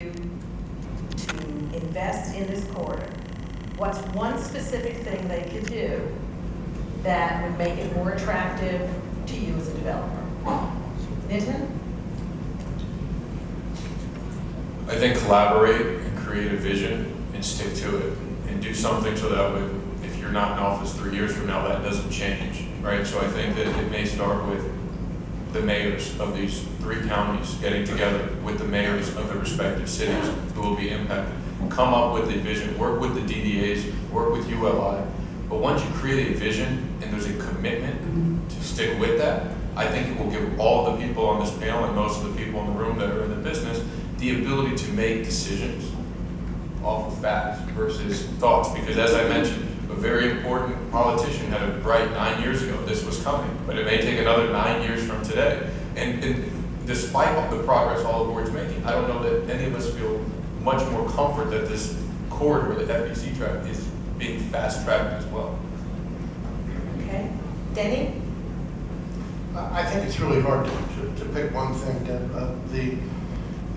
to invest in this corridor, what's one specific thing they could do that would make it more attractive to you as a developer? Nitin? I think collaborate and create a vision and stick to it and do something so that if you're not in office 3 years from now, that doesn't change, right? So I think that it may start with the mayors of these 3 counties getting together with the mayors of the respective cities who will be impacted. Come up with a vision, work with the DDAs, work with ULI. But once you create a vision and there's a commitment to stick with that, I think it will give all the people on this panel and most of the people in the room that are in the business the ability to make decisions off of facts versus thoughts. Because as I mentioned, a very important politician had it right 9 years ago, this was coming, but it may take another 9 years from today. And despite all the progress all the board's making, I don't know that any of us feel much more comfort that this corridor, the FEC track, is being fast-tracked as well. Okay. Denny? I think it's really hard to pick one thing, Deb.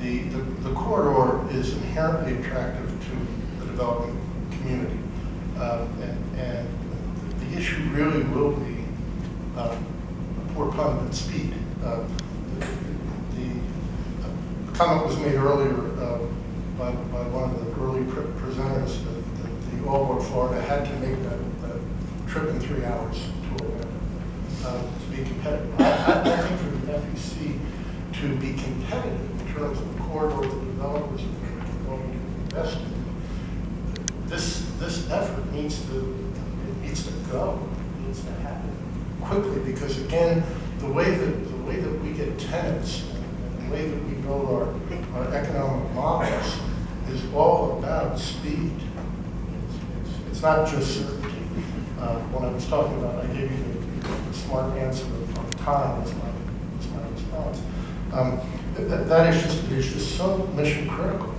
The corridor is inherently attractive to the development community. And the issue really will be, a poor pun, but speed. The comment was made earlier by one of the early presenters that the Allport, Florida had to make that trip in 3 hours to be competitive. I think for the FEC to be competitive in terms of the corridor the developers are going to invest in, this effort needs to go. It needs to happen quickly, because again, the way that we get tenants and the way that we build our economic models is all about speed. It's not just certainty. When I was talking about, I gave you the smart answer of time as my response. That is just so mission critical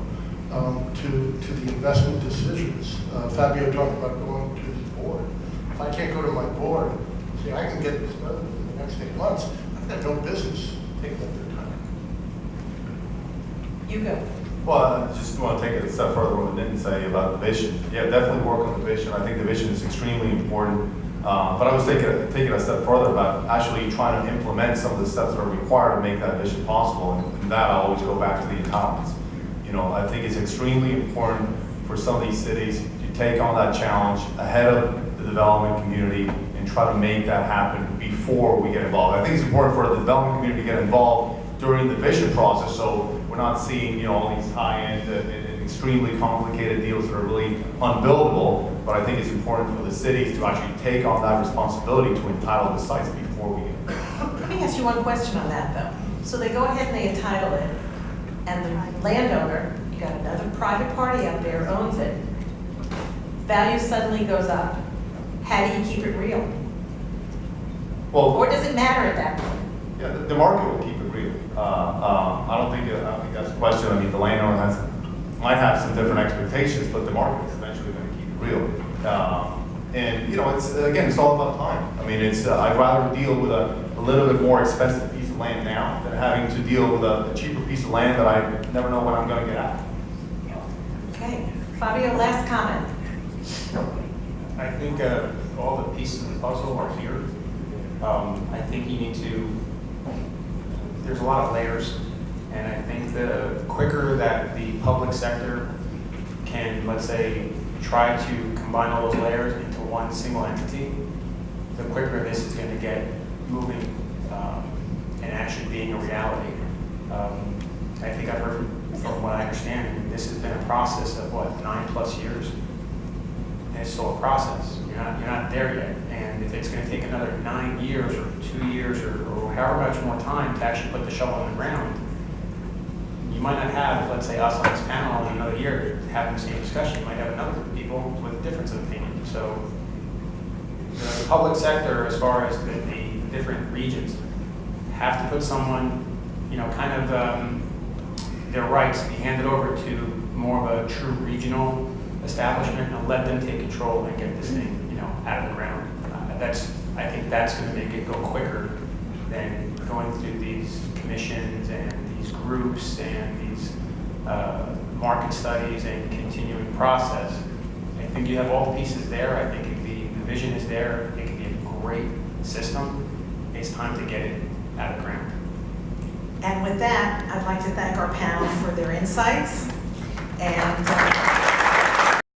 to the investment decisions. Fabio talked about going to his board. If I can't go to my board, say I can get this done in the next 8 months, I've got no business taking up their time. You go. Well, I just want to take it a step further what I didn't say about the vision. Yeah, definitely work on the vision. I think the vision is extremely important. But I was taking it a step further about actually trying to implement some of the steps that are required to make that vision possible. And that I always go back to the entitlements. You know, I think it's extremely important for some of these cities to take on that challenge ahead of the development community and try to make that happen before we get involved. I think it's important for the development community to get involved during the vision process, so we're not seeing, you know, all these high-end and extremely complicated deals that are really unbuildable. But I think it's important for the cities to actually take on that responsibility to entitle the sites before we get. Let me ask you one question on that, though. So they go ahead and they entitle it, and the landowner, you got another private party out there, owns it. Value suddenly goes up. How do you keep it real? Well, Or does it matter at that point? yeah, the market will keep it real. I don't think that's a question. I mean, the landowner might have some different expectations, but the market is eventually going to keep it real. And you know, it's all about time. I mean, I'd rather deal with a little bit more expensive piece of land now than having to deal with a cheaper piece of land that I never know when I'm going to get at. Okay. Fabio, last comment. I think all the pieces of the puzzle are here. I think you need to, there's a lot of layers, and I think the quicker that the public sector can, let's say, try to combine all those layers into one single entity, the quicker this is going to get moving and actually being a reality. I think I've heard from what I understand, this has been a process of what, 9+ years, and it's still a process. You're not there yet, and if it's going to take another 9 years or 2 years or however much more time to actually put the shovel on the ground, you might not have, let's say, us on this panel in another year having the same discussion. You might have another group of people with a difference of opinion. So the public sector, as far as the different regions, have to put someone, you know, kind of their rights be handed over to more of a true regional establishment and let them take control and get this thing, you know, out of the ground. I think that's going to make it go quicker than going through these commissions and these groups and these market studies and continuing process. I think you have all the pieces there. I think the vision is there. It can be a great system. It's time to get it out of ground. And with that, I'd like to thank our panel for their insights. And